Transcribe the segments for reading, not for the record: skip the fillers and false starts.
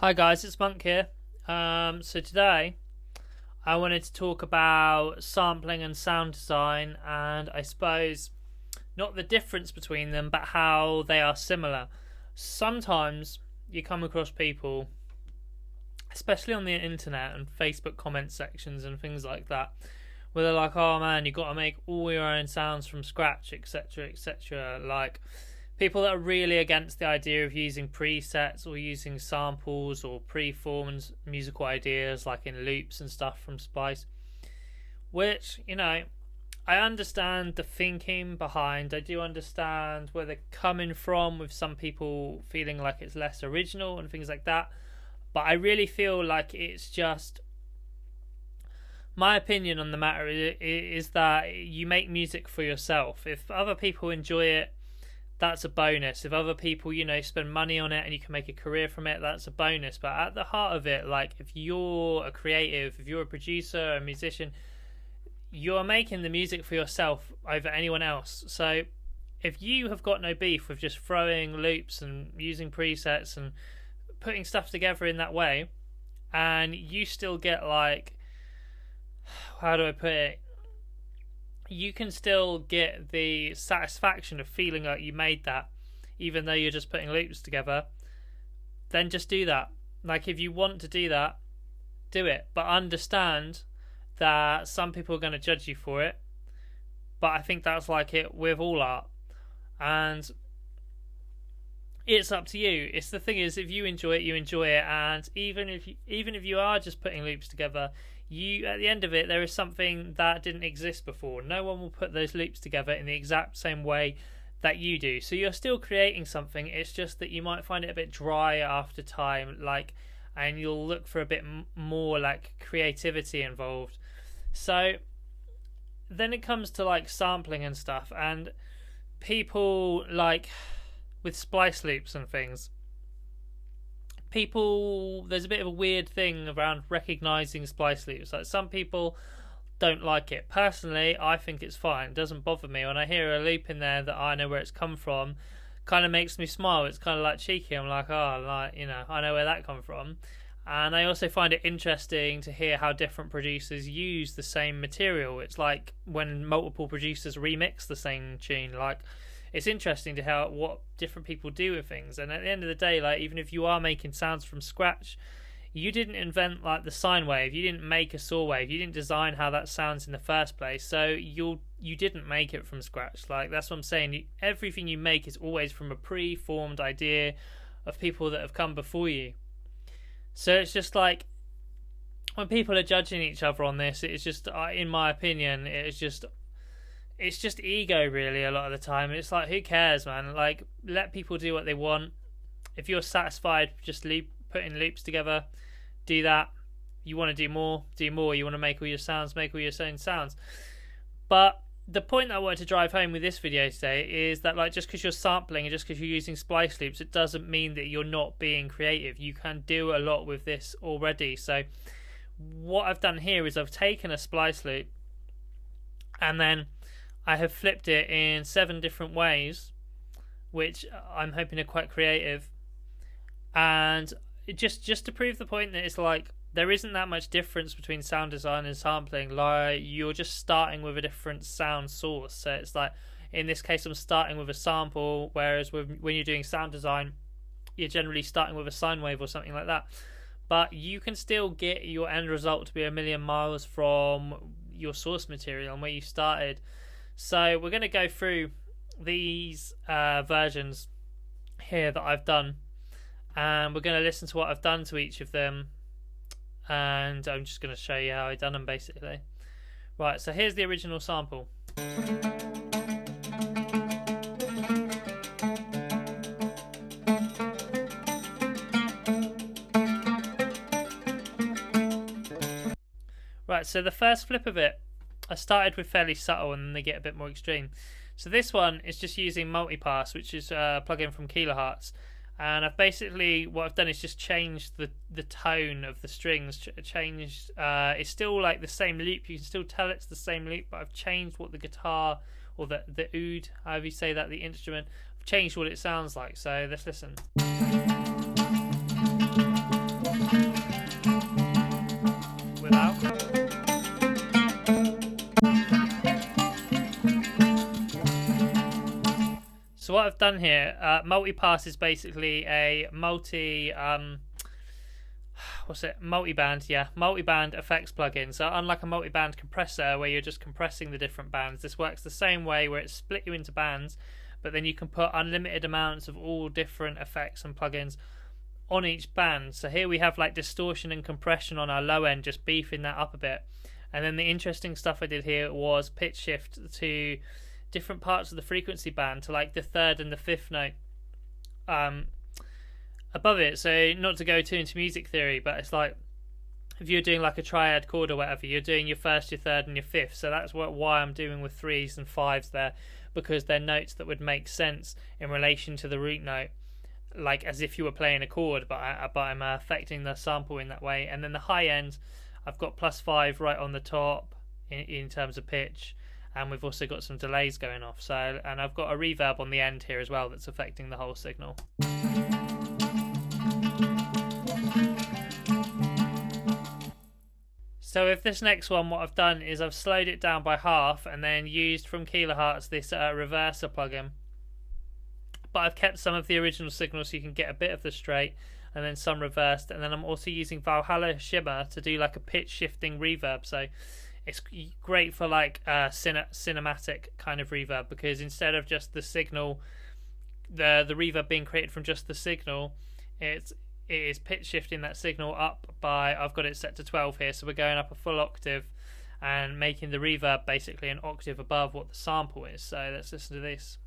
Hi guys, it's Monk here. So today I wanted to talk about sampling and sound design, and I suppose not the difference between them but how they are similar. Sometimes you come across people, especially on the internet and Facebook comment sections and things like that, where they're like, oh man, you've got to make all your own sounds from scratch, etc, etc. Like people that are really against the idea of using presets or using samples or preformed musical ideas like in loops and stuff from Splice, which, you know, I understand the thinking behind. I do understand where they're coming from, with some people feeling like it's less original and things like that, but I really feel like it's just, my opinion on the matter is that you make music for yourself. If other people enjoy it, that's a bonus. If other people, you know, spend money on it and you can make a career from it, that's a bonus. But at the heart of it, like, if you're a creative, if you're a producer, a musician, you're making the music for yourself over anyone else. So if you have got no beef with just throwing loops and using presets and putting stuff together in that way, and you still get, like, how do I put it, you can still get the satisfaction of feeling like you made that, even though you're just putting loops together, then just do that. Like, if you want to do that, do it. But understand that some people are going to judge you for it. But I think that's like it with all art. And it's up to you. It's the thing is, if you enjoy it, you enjoy it. And even if you are just putting loops together, you, at the end of it, there is something that didn't exist before. No one will put those loops together in the exact same way that you do. So you're still creating something. It's just that you might find it a bit dry after time, like, and you'll look for a bit more like creativity involved. So then it comes to like sampling and stuff, and people, like with splice loops and things, there's a bit of a weird thing around recognizing splice loops. Like, some people don't like it. Personally, I think it's fine. It doesn't bother me. When I hear a loop in there that I know where it's come from, kind of makes me smile. It's kind of like cheeky. I'm like, oh, like, you know, I know where that come from. And I also find it interesting to hear how different producers use the same material. It's like when multiple producers remix the same tune. Like, it's interesting to how what different people do with things. And at the end of the day, like, even if you are making sounds from scratch, you didn't invent like the sine wave, you didn't make a saw wave, you didn't design how that sounds in the first place. So you didn't make it from scratch. Like, that's what I'm saying. Everything you make is always from a pre-formed idea of people that have come before you. So it's just like, when people are judging each other on this, it's just, in my opinion, it's just ego, really, a lot of the time. It's like, who cares, man? Like, let people do what they want. If you're satisfied just putting loops together, do that. You want to do more, do more. You want to make all your sounds, make all your own sounds. But the point that I wanted to drive home with this video today is that, like, just because you're sampling and just because you're using splice loops, it doesn't mean that you're not being creative. You can do a lot with this already. So what I've done here is I've taken a splice loop and then I have flipped it in 7 different ways, which I'm hoping are quite creative. And just to prove the point that it's like, there isn't that much difference between sound design and sampling. Like, you're just starting with a different sound source. So it's like, in this case, I'm starting with a sample, whereas when you're doing sound design, you're generally starting with a sine wave or something like that. But you can still get your end result to be a million miles from your source material and where you started. So we're going to go through these versions here that I've done, and we're going to listen to what I've done to each of them, and I'm just going to show you how I've done them, basically. Right, so here's the original sample. Right, so the first flip of it, I started with fairly subtle and then they get a bit more extreme. So this one is just using Multipass, which is a plugin from Kilohertz. And I've basically, what I've done is just changed the tone of the strings. It's still like the same loop. You can still tell it's the same loop, but I've changed what the guitar, or the oud, however you say that, the instrument, I've changed what it sounds like. So let's listen. what I've done here, Multipass is basically a multiband, multiband effects plugin. So unlike a multiband compressor where you're just compressing the different bands, this works the same way, where it split you into bands, but then you can put unlimited amounts of all different effects and plugins on each band. So here we have like distortion and compression on our low end, just beefing that up a bit. And then the interesting stuff I did here was pitch shift to different parts of the frequency band, to like the third and the fifth note above it. So not to go too into music theory, but it's like if you're doing like a triad chord or whatever, you're doing your first, your third and your fifth. So that's why I'm doing with threes and fives there, because they're notes that would make sense in relation to the root note, like as if you were playing a chord, but I'm affecting the sample in that way. And then the high end, I've got +5 right on the top in terms of pitch, and we've also got some delays going off. So, and I've got a reverb on the end here as well that's affecting the whole signal. So with this next one, what I've done is I've slowed it down by half and then used from Kilohertz this reverser plugin. But I've kept some of the original signals so you can get a bit of the straight and then some reversed. And then I'm also using Valhalla Shimmer to do like a pitch shifting reverb. So it's great for like cinematic kind of reverb, because instead of just the signal, the reverb being created from just the signal, it is pitch shifting that signal up by, I've got it set to 12 here, so we're going up a full octave and making the reverb basically an octave above what the sample is. So let's listen to this.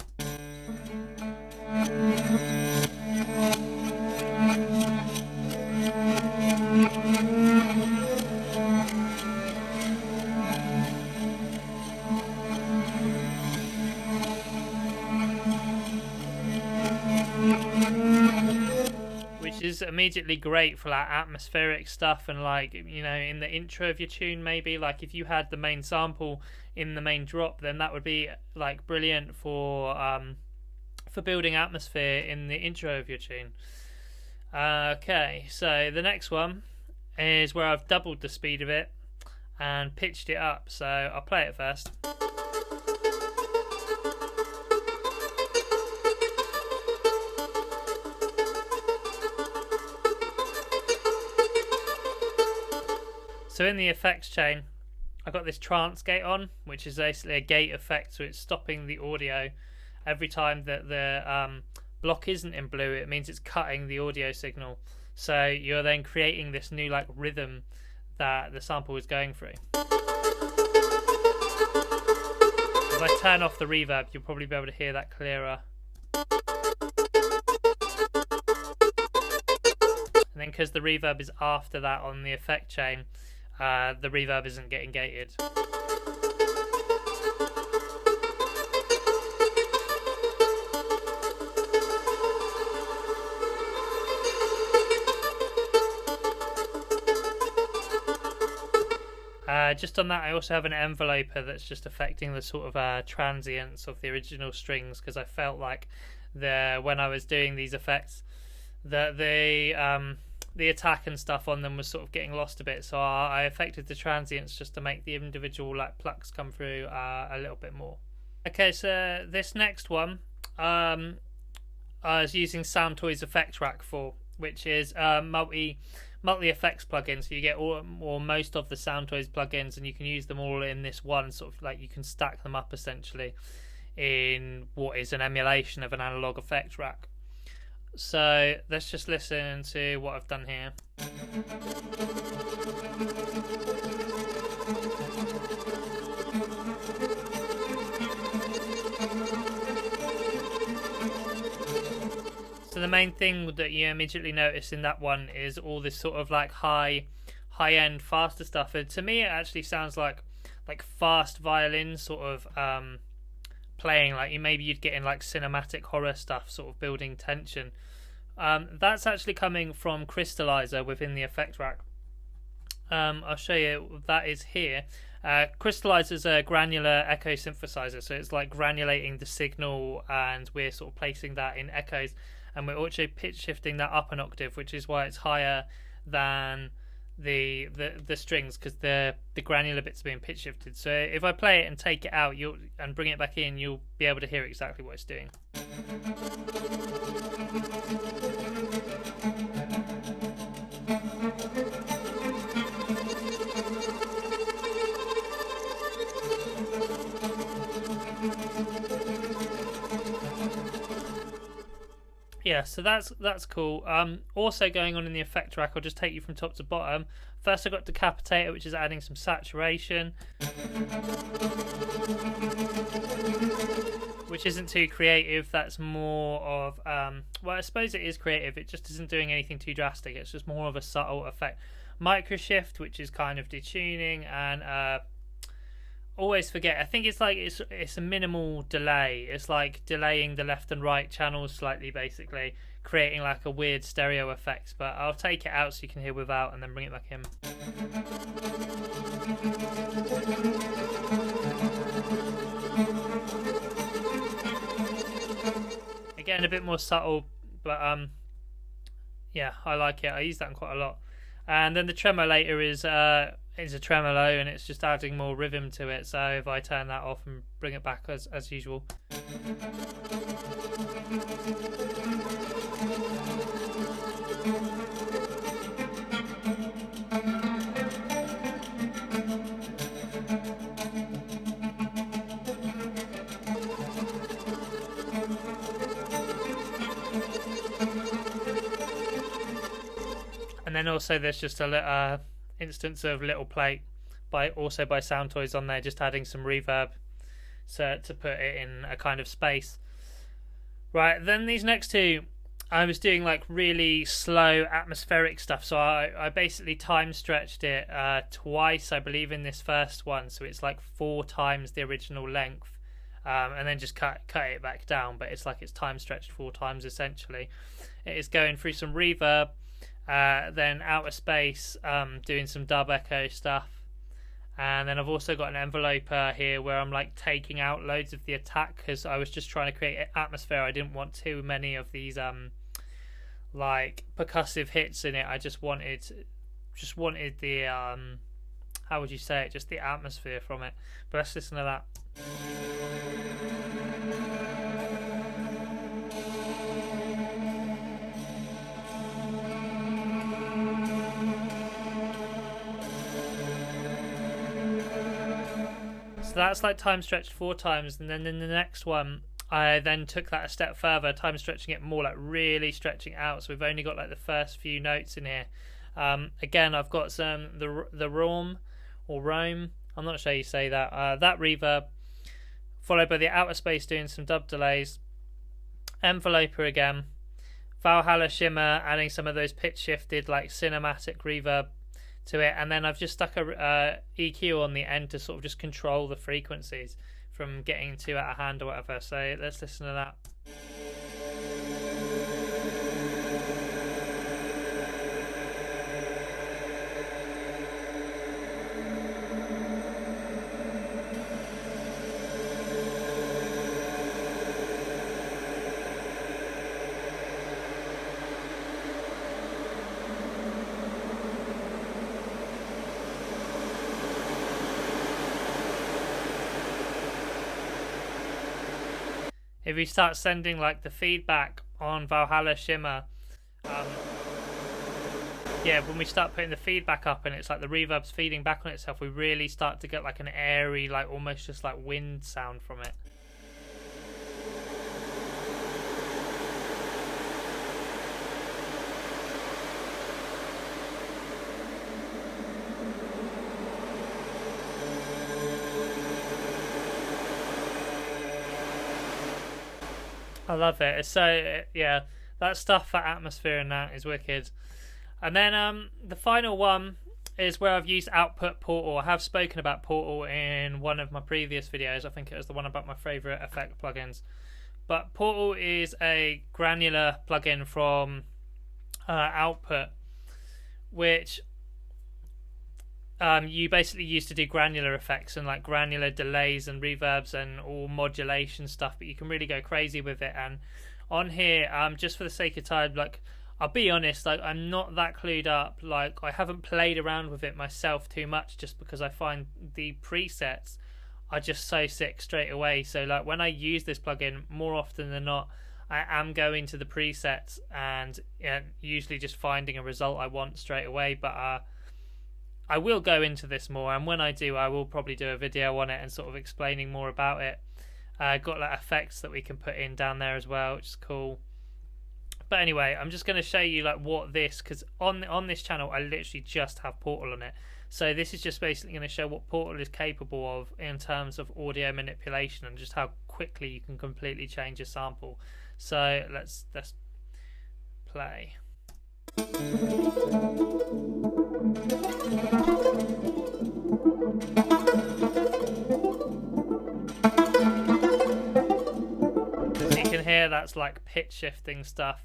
Which is immediately great for like atmospheric stuff, and like, you know, in the intro of your tune, maybe like if you had the main sample in the main drop, then that would be like brilliant for building atmosphere in the intro of your tune. Okay, so the next one is where I've doubled the speed of it and pitched it up. So I'll play it first. So in the effects chain, I've got this trance gate on, which is basically a gate effect, so it's stopping the audio every time that the block isn't in blue. It means it's cutting the audio signal. So you're then creating this new like rhythm that the sample is going through. If I turn off the reverb, you'll probably be able to hear that clearer. And then because the reverb is after that on the effect chain, the reverb isn't getting gated. Just on that, I also have an enveloper that's just affecting the sort of transients of the original strings, because I felt like when I was doing these effects that the attack and stuff on them was sort of getting lost a bit, so I affected the transients just to make the individual like plucks come through a little bit more. Okay, so this next one I was using Soundtoys Effects Rack for, which is multi effects plugin. So you get all or most of the Soundtoys plugins, and you can use them all in this one sort of, like, you can stack them up essentially in what is an emulation of an analog effects rack. So let's just listen to what I've done here. So the main thing that you immediately notice in that one is all this sort of like high-end faster stuff. And to me, it actually sounds like fast violin sort of playing, like you'd get in like cinematic horror stuff, sort of building tension. That's actually coming from Crystallizer within the effect rack. I'll show you, that is here. Crystallizer is a granular echo synthesizer, so it's like granulating the signal, and we're sort of placing that in echoes, and we're also pitch shifting that up an octave, which is why it's higher than the strings, because the granular bits are being pitch shifted. So if I play it and take it out and bring it back in, you'll be able to hear exactly what it's doing. Yeah, so that's cool. Also going on in the effect track, I'll just take you from top to bottom. First I got Decapitator, which is adding some saturation, which isn't too creative. That's more of, well, I suppose it is creative. It just isn't doing anything too drastic. It's just more of a subtle effect. Microshift, which is kind of detuning, and always forget, I think it's like it's a minimal delay. It's like delaying the left and right channels slightly, basically creating like a weird stereo effect. But I'll take it out so you can hear without and then bring it back in. Again, a bit more subtle, but yeah, I like it. I use that quite a lot. And then the tremolator is a tremolo, and it's just adding more rhythm to it. So if I turn that off and bring it back as usual. And then also there's just a little instance of Little Plate by Sound Toys on there, just adding some reverb so to put it in a kind of space. Right, then these next two, I was doing like really slow atmospheric stuff, so I basically time stretched it twice, I believe, in this first one, so it's like 4 times the original length, and then just cut it back down, but it's like it's time stretched 4 times essentially. It is going through some reverb, then outer space, doing some dub echo stuff, and then I've also got an enveloper here where I'm like taking out loads of the attack, because I was just trying to create atmosphere. I didn't want too many of these like percussive hits in it. I just wanted the how would you say it, just the atmosphere from it. But let's listen to that. That's like time stretched 4 times, and then in the next one I then took that a step further, time stretching it more, like really stretching out. So we've only got like the first few notes in here. Again, I've got some the Rome or Rome, I'm not sure how you say that, that reverb, followed by the outer space doing some dub delays, enveloper again, Valhalla Shimmer adding some of those pitch shifted like cinematic reverb to it, and then I've just stuck a EQ on the end to sort of just control the frequencies from getting too out of hand or whatever. So let's listen to that. If we start sending like the feedback on Valhalla Shimmer, yeah, when we start putting the feedback up and it's like the reverb's feeding back on itself, we really start to get like an airy, like almost just like wind sound from it. I love it. It's so, yeah, that stuff for atmosphere and that is wicked. And then the final one is where I've used Output Portal. I have spoken about Portal in one of my previous videos. I think it was the one about my favourite effect plugins. But Portal is a granular plugin from Output, which you basically use to do granular effects and like granular delays and reverbs and all modulation stuff, but you can really go crazy with it. And on here, just for the sake of time, like I'll be honest, like I'm not that clued up. Like I haven't played around with it myself too much, just because I find the presets are just so sick straight away. So like when I use this plugin, more often than not, I am going to the presets and usually just finding a result I want straight away. But I will go into this more, and when I do, I will probably do a video on it and sort of explaining more about it. Got like effects that we can put in down there as well, which is cool. But anyway, I'm just going to show you like what this, because on this channel I literally just have Portal on it. So this is just basically going to show what Portal is capable of in terms of audio manipulation, and just how quickly you can completely change a sample. So let's play. As you can hear, that's like pitch shifting stuff.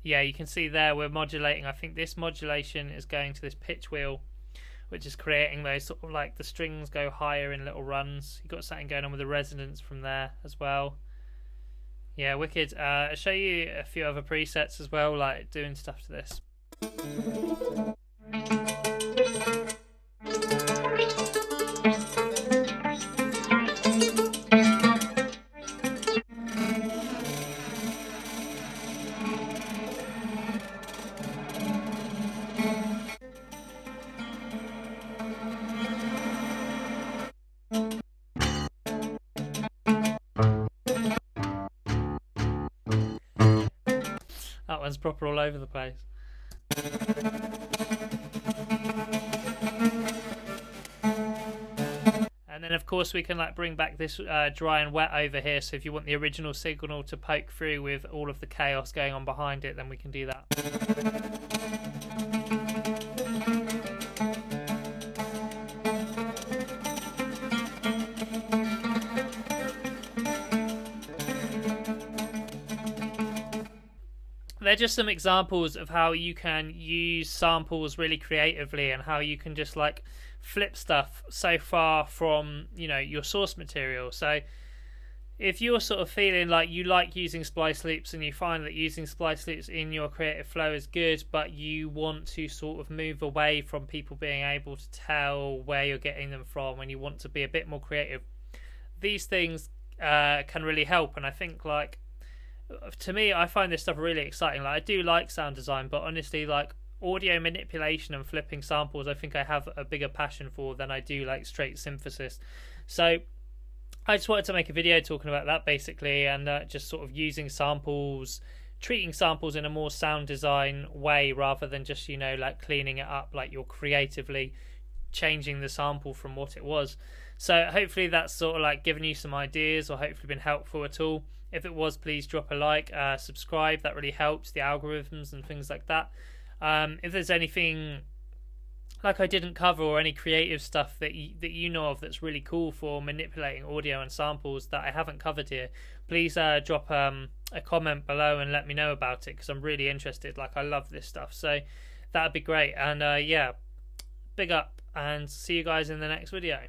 Yeah, you can see there we're modulating. I think this modulation is going to this pitch wheel, which is creating those sort of like the strings go higher in little runs. You've got something going on with the resonance from there as well. Yeah, wicked. I'll show you a few other presets as well, like doing stuff to this. That one's proper all over the place. And then of course we can like bring back this dry and wet over here, so if you want the original signal to poke through with all of the chaos going on behind it, then we can do that. They're just some examples of how you can use samples really creatively, and how you can just like flip stuff so far from, you know, your source material. So if you're sort of feeling like you like using splice loops, and you find that using splice loops in your creative flow is good, but you want to sort of move away from people being able to tell where you're getting them from, and you want to be a bit more creative, these things can really help. And I think like, to me, I find this stuff really exciting. Like I do like sound design, but honestly, like audio manipulation and flipping samples, I think I have a bigger passion for than I do like straight synthesis. So I just wanted to make a video talking about that basically, and just sort of using samples, treating samples in a more sound design way, rather than just, you know, like cleaning it up, like you're creatively changing the sample from what it was. So hopefully that's sort of like given you some ideas, or hopefully been helpful at all. If it was, please drop a like, subscribe, that really helps the algorithms and things like that. If there's anything like I didn't cover, or any creative stuff that you know of that's really cool for manipulating audio and samples that I haven't covered here, please drop a comment below and let me know about it, because I'm really interested. Like I love this stuff, so that'd be great. And yeah, big up, and see you guys in the next video.